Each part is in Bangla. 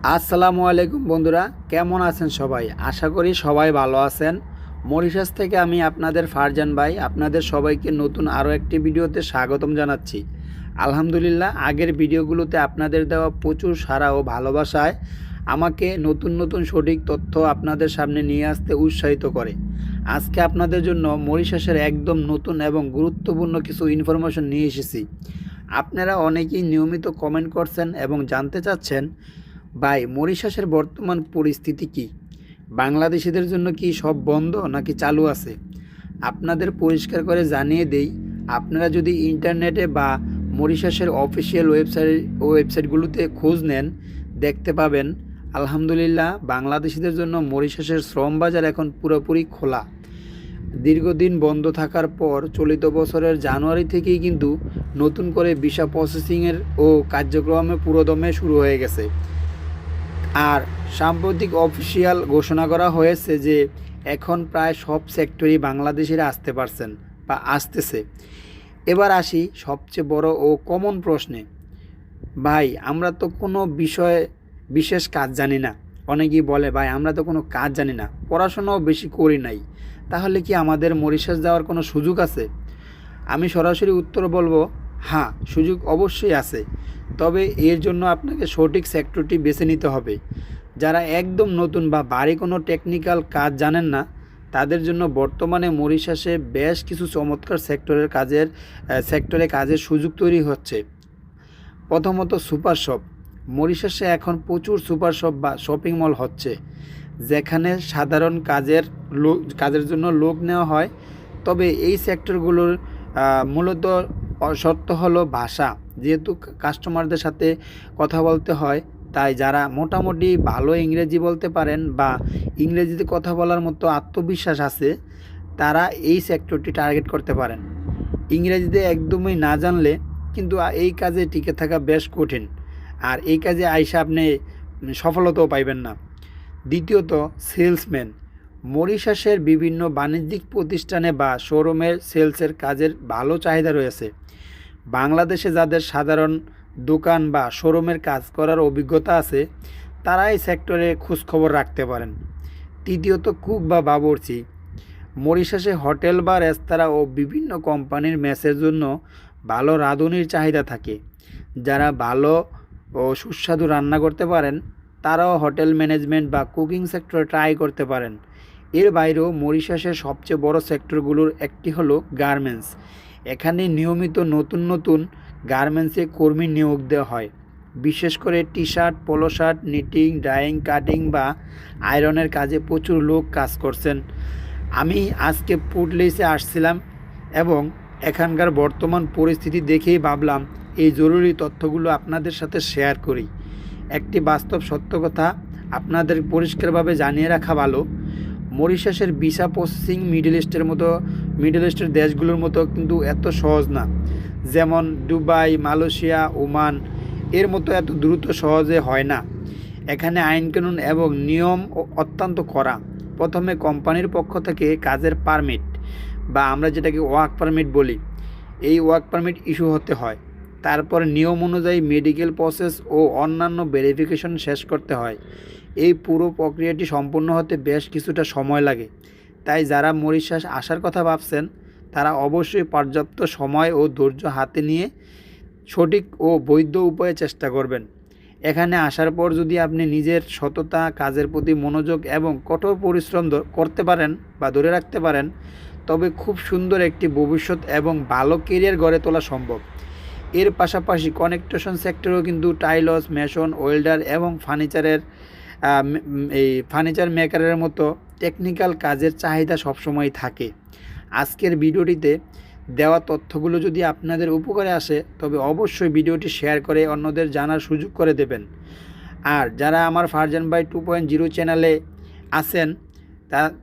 আসসালামু আলাইকুম বন্ধুরা, কেমন আছেন সবাই? আশা করি সবাই ভালো আছেন। মরিশাস থেকে আমি আপনাদের ফারজান ভাই আপনাদের সবাইকে নতুন আরও একটি ভিডিওতে স্বাগতম জানাচ্ছি। আলহামদুলিল্লাহ, আগের ভিডিওগুলোতে আপনাদের দেওয়া প্রচুর সাড়া ও ভালোবাসায় আমাকে নতুন নতুন সঠিক তথ্য আপনাদের সামনে নিয়ে আসতে উৎসাহিত করে। আজকে আপনাদের জন্য মরিশাসের একদম নতুন এবং গুরুত্বপূর্ণ কিছু ইনফরমেশন নিয়ে এসেছি। আপনারা অনেকেই নিয়মিত কমেন্ট করছেন এবং জানতে চাচ্ছেন, ভাই মরিশাসের বর্তমান পরিস্থিতি কি? বাংলাদেশিদের জন্য কি সব বন্ধ নাকি চালু আছে? আপনাদের পরিষ্কার করে জানিয়ে দেই, আপনারা যদি ইন্টারনেটে বা মরিশাসের অফিসিয়াল ওয়েবসাইটগুলোতে খোঁজ নেন, দেখতে পাবেন আলহামদুলিল্লাহ বাংলাদেশিদের জন্য মরিশাসের শ্রম বাজার এখন পুরোপুরি খোলা। দীর্ঘদিন বন্ধ থাকার পর চলিত বছরের জানুয়ারি থেকেই কিন্তু নতুন করে ভিসা প্রসেসিংয়ের ও কার্যক্রমে পুরোদমে শুরু হয়ে গেছে। আর সাম্প্রতিক অফিসিয়াল ঘোষণা করা হয়েছে যে এখন প্রায় সব সেক্টরেই বাংলাদেশিরা আসতে পারছেন বা আসতেছে। এবার আসি সবচেয়ে বড় ও কমন প্রশ্নে। ভাই আমরা তো কোনো বিষয়ে বিশেষ কাজ জানি না। অনেকেই বলে, ভাই আমরা তো কোনো কাজ জানি না, পড়াশোনাও বেশি করি নাই, তাহলে কি আমাদের মরিশাস যাওয়ার কোনো সুযোগ আছে? আমি সরাসরি উত্তর বলবো, হ্যাঁ, সুযোগ অবশ্যই আছে। তবে এর জন্য আপনাকে সঠিক সেক্টরটি বেছে নিতে হবে। যারা একদম নতুন বা ভারী কোনো টেকনিক্যাল কাজ জানেন না, তাদের জন্য বর্তমানে মরিশাসে বেশ কিছু চমৎকার সেক্টরে কাজের সুযোগ তৈরি হচ্ছে। প্রথমত সুপার শপ। মরিশাসে এখন প্রচুর সুপার শপ বা শপিং মল হচ্ছে, যেখানে সাধারণ কাজের জন্য লোক নেওয়া হয়। তবে এই সেক্টরগুলোর মূলত শর্ত হলো ভাষা। যেহেতু কাস্টমারদের সাথে কথা বলতে হয়, তাই যারা মোটামুটি ভালো ইংরেজি বলতে পারেন বা ইংরেজিতে কথা বলার মতো আত্মবিশ্বাস আছে, তারা এই সেক্টরটি টার্গেট করতে পারেন। ইংরেজিতে একদমই না জানলে কিন্তু এই কাজে টিকে থাকা বেশ কঠিন, আর এই কাজে আইসা আপনি সফলতাও পাইবেন না। দ্বিতীয়ত সেলসম্যান। মরিশাসের বিভিন্ন বাণিজ্যিক প্রতিষ্ঠানে বা শোরুমের সেলসের কাজের ভালো চাহিদা রয়েছে। বাংলাদেশে যাদের সাধারণ দোকান বা শোরুমের কাজ করার অভিজ্ঞতা আছে, তারা এই সেক্টরে খোঁজখবর রাখতে পারেন। তৃতীয়ত কুক বা বাবুর্চি। মরিশাসে হোটেল বা রেস্তোরাঁ ও বিভিন্ন কোম্পানির মেসের জন্য ভালো রাঁধুনির চাহিদা থাকে। যারা ভালো ও সুস্বাদু রান্না করতে পারেন, তারাও হোটেল ম্যানেজমেন্ট বা কুকিং সেক্টরে ট্রাই করতে পারেন। এর বাইরেও মরিশাসের সবচেয়ে বড় সেক্টরগুলোর একটি হলো গার্মেন্টস। এখানে নিয়মিত নতুন নতুন গার্মেন্টসে কর্মী নিয়োগ দেওয়া হয়। বিশেষ করে T shirt, polo shirt, knitting, dyeing, cutting বা আয়রনের কাজে প্রচুর লোক কাজ করছেন। আমি আজকে পুডলিসে আসছিলাম এবং এখানকার বর্তমান পরিস্থিতি দেখেই ভাবলাম এই জরুরি তথ্যগুলো আপনাদের সাথে শেয়ার করি। একটি বাস্তব সত্য কথা আপনাদের পরিষ্কারভাবে জানিয়ে রাখা ভালো, মরিশাসের ভিসা প্রসেসিং মিডল ইস্টের দেশগুলোর মতো কিন্তু এত সহজ না। যেমন দুবাই, মালয়েশিয়া, ওমান এর মতো এত দ্রুত সহজে হয় না। এখানে আইনকানুন এবং নিয়ম অত্যন্ত কড়া। প্রথমে কোম্পানির পক্ষ থেকে কাজের পারমিট বা আমরা যেটাকে ওয়ার্ক পারমিট বলি, এই ওয়ার্ক পারমিট ইস্যু হতে হয়। তারপর নিয়ম অনুযায়ী মেডিকেল প্রসেস ও অন্যান্য ভেরিফিকেশন শেষ করতে হয়। এই পুরো প্রক্রিয়াটি সম্পূর্ণ হতে বেশ কিছুটা সময় লাগে। তাই যারা মরিশাস আসার কথা ভাবছেন, তারা অবশ্যই পর্যাপ্ত সময় ও ধৈর্য হাতে নিয়ে সঠিক ও বৈধ উপায়ে চেষ্টা করবেন। এখানে আসার পর যদি আপনি নিজের সততা, কাজের প্রতি মনোযোগ এবং কঠোর পরিশ্রম করতে পারেন বা ধরে রাখতে পারেন, তবে খুব সুন্দর একটি ভবিষ্যৎ এবং ভালো কেরিয়ার গড়ে তোলা সম্ভব। এর পাশাপাশি কনস্ট্রাকশন সেক্টরেও কিন্তু টাইলস, মেশন, ওয়েল্ডার এবং ফার্নিচার মেকারের মতো টেকনিক্যাল কাজের চাহিদা সবসময় থাকে। আজকের ভিডিওটিতে দেওয়া তথ্যগুলো যদি আপনাদের উপকারে আসে, তবে অবশ্যই ভিডিওটি শেয়ার করে অন্যদের জানার সুযোগ করে দেবেন। আর যারা আমার ফারজান ভাই 2.0 চ্যানেলে আছেন,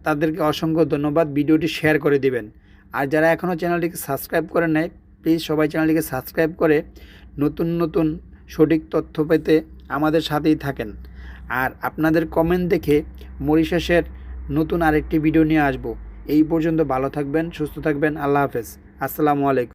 তাদেরকে অসংখ্য ধন্যবাদ, ভিডিওটি শেয়ার করে দিবেন। আর যারা এখনও চ্যানেলটিকে সাবস্ক্রাইব করে নেয়, প্লিজ সবাই চ্যানেলটিকে সাবস্ক্রাইব করে নতুন নতুন সঠিক তথ্য পেতে আমাদের সাথেই থাকেন। আর আপনাদের কমেন্ট দেখে মরিশাসের নতুন আরেকটি ভিডিও নিয়ে আসব। এই পর্যন্ত ভালো থাকবেন, সুস্থ থাকবেন। আল্লাহ হাফেজ। আসসালামু আলাইকুম।